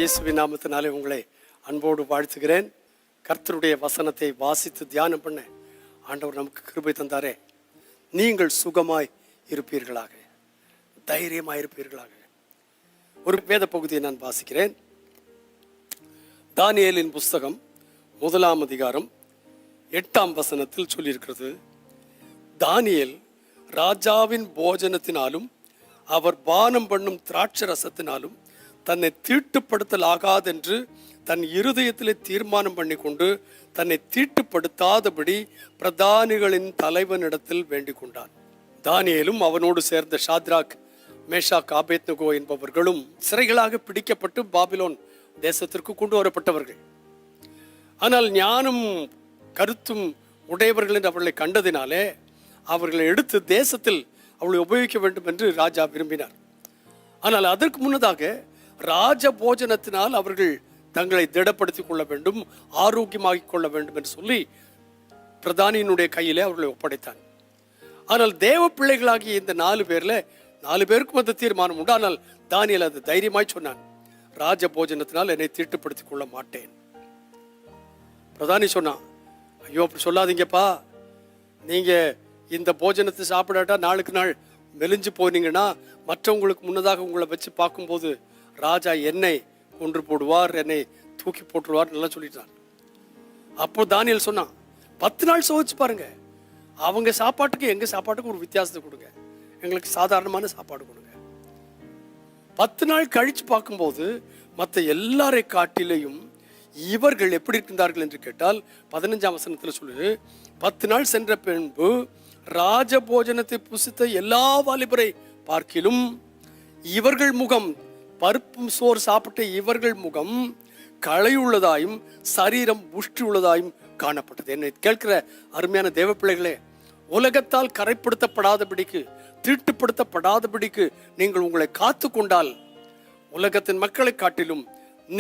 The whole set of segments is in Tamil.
இயேசுவின் நாமத்தினாலே உங்களை அன்போடு வாழ்த்துகிறேன். கர்த்தருடைய வசனத்தை வாசித்து தியானம் பண்ண ஆண்டவர் நமக்கு கிருபை தந்தாரே. நீங்கள் சுகமாய் இருப்பீர்களாக, தைரியமாய் இருப்பீர்களாக. ஒரு வேத பகுதியை நான் வாசிக்கிறேன். தானியேலின் புஸ்தகம் 1 அதிகாரம் 8 வசனத்தில் சொல்லியிருக்கிறது, தானியேல் ராஜாவின் போஜனத்தினாலும் அவர் பானம் பண்ணும் திராட்சை ரசத்தினாலும் தன்னை தீட்டுப்படுத்தலாகாதென்று தன் இருதயத்திலே தீர்மானம் பண்ணி கொண்டு தன்னை தீட்டுப்படுத்தாதபடி பிரதானிகளின் தலைவனிடத்தில் வேண்டிக் கொண்டான். தானியேலும் அவனோடு சேர்ந்த ஷாத்ராக், மேஷாக், ஆபேத்நேகோ என்பவர்களும் சிறைகளாக பிடிக்கப்பட்டு பாபிலோன் தேசத்திற்கு கொண்டு வரப்பட்டவர்கள். ஆனால் ஞானம் கருத்தும் உடையவர்கள் என்று அவர்களை கண்டதினாலே அவர்களை எடுத்து தேசத்தில் அவளை உபயோகிக்க வேண்டும் என்று ராஜா விரும்பினார். ஆனால் அதற்கு முன்னதாக ராஜ போஜனத்தினால் அவர்கள் தங்களை திடப்படுத்திக் கொள்ள வேண்டும், ஆரோக்கியமாகிக் கொள்ள வேண்டும் என்று சொல்லி பிரதானியினுடைய கையிலே அவர்களை ஒப்படைத்தான். ஆனால் தேவ பிள்ளைகளாகிய இந்த 4 பேர்ல 4 பேருக்கும் அந்த தீர்மானம் உண்டு. ஆனால் தானியேல் அது தைரியமாய் சொன்னான், ராஜ போஜனத்தினால் என்னை தீட்டுப்படுத்திக் கொள்ள மாட்டேன். பிரதானி சொன்னான், ஐயோ அப்படி சொல்லாதீங்கப்பா, நீங்க இந்த போஜனத்தை சாப்பிடாட்டா நாளுக்கு நாள் மெலிஞ்சு போனீங்கன்னா மற்றவங்களுக்கு முன்னதாக உங்களை வச்சு பார்க்கும்போது ராஜா என்னை கொன்று போடுவார், என்னை தூக்கி போட்டுருவார் நல்லா சொல்லிட்டான். அப்போ தானியேல் சொன்னான், 10 நாள் சோதிச்சு பாருங்க, அவங்க சாப்பாட்டுக்கு எங்க சாப்பாட்டுக்கு ஒரு வித்தியாசத்தை கொடுங்க, எங்களுக்கு சாதாரணமான சாப்பாடு கொடுங்க. 10 நாள் கழிச்சு பார்க்கும்போது மற்ற எல்லாரை காட்டிலையும் இவர்கள் எப்படி இருக்கின்றார்கள் என்று கேட்டால் 15 வசனத்தில் சொல்லு, 10 நாள் சென்ற பின்பு ராஜ போஜனத்தை புசித்த எல்லா வாலிபரை பார்க்கிலும் இவர்கள் முகம், பருப்பும் சோறு சாப்பிட்ட இவர்கள் முகம் களையுள்ளதாயும் சரீரம் புஷ்டி உள்ளதாயும் காணப்பட்டது. என்னை கேட்கிற அருமையான தேவ பிள்ளைகளே, உலகத்தால் கரைப்படுத்தப்படாதபடிக்கு, தீட்டுப்படுத்தப்படாதபடிக்கு நீங்கள் உங்களை காத்து கொண்டால் உலகத்தின் மக்களை காட்டிலும்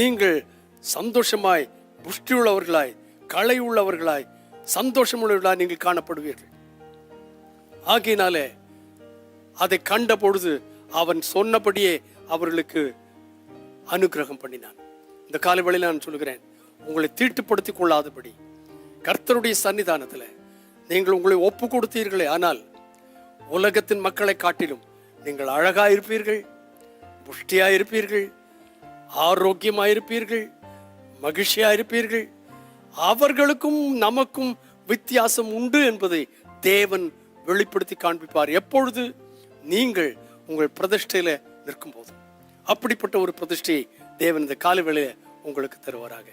நீங்கள் சந்தோஷமாய், புஷ்டி உள்ளவர்களாய், களை உள்ளவர்களாய், சந்தோஷம் உள்ளவர்களாய் நீங்கள் காணப்படுவீர்கள். ஆகையினாலே அதை கண்ட பொழுது அவன் சொன்னபடியே அவர்களுக்கு அனுகிரகம் பண்ணினான். இந்த காலவெளியில் நான் சொல்கிறேன், உங்களை தீட்டுப்படுத்திக் கொள்ளாதபடி கர்த்தருடைய சன்னிதானத்தில் நீங்கள் உங்களை ஒப்பு கொடுத்தீர்களே, ஆனால் உலகத்தின் மக்களை காட்டிலும் நீங்கள் அழகாயிருப்பீர்கள், புஷ்டியாயிருப்பீர்கள், ஆரோக்கியமாயிருப்பீர்கள், மகிழ்ச்சியாயிருப்பீர்கள். அவர்களுக்கும் நமக்கும் வித்தியாசம் உண்டு என்பதை தேவன் வெளிப்படுத்தி காண்பிப்பார். எப்பொழுது? நீங்கள் உங்கள் பிரதிஷ்டையில நிற்கும் போது. அப்படிப்பட்ட ஒரு பிரதிஷ்டையை தேவன் இந்த காலை வேளையில உங்களுக்கு தருவாராக.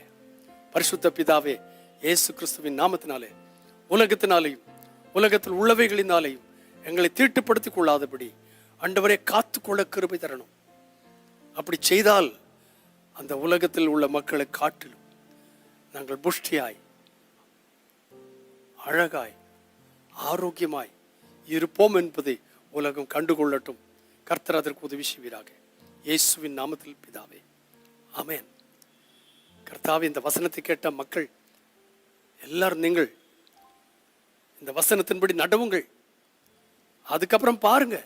பரிசுத்த பிதாவே, இயேசு கிறிஸ்துவின் நாமத்தினாலே உலகத்தினாலேயும் உலகத்தில் உள்ளவைகளினாலேயும் எங்களை தீட்டுப்படுத்திக் கொள்ளாதபடி ஆண்டவரே காத்துக்கொள்ள கிருபை தரணும். அப்படி செய்தால் அந்த உலகத்தில் உள்ள மக்களை காட்டிலும் நாங்கள் புஷ்டியாய், அழகாய், ஆரோக்கியமாய் இருப்போம் என்பதை உலகம் கண்டுகொள்ளட்டும். கர்த்தர் அதற்கு உதவி செய்வீராக. இயேசுவின் நாமத்தில் பிதாவே, ஆமென். கர்த்தாவே, இந்த வசனத்தை கேட்ட மக்கள் எல்லாரும் நீங்கள் இந்த வசனத்தின்படி நடவுங்கள். அதுக்கப்புறம் பாருங்க,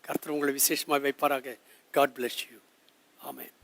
கர்த்தர் உங்களை விசேஷமாக வைப்பாராக. God bless you. ஆமென்.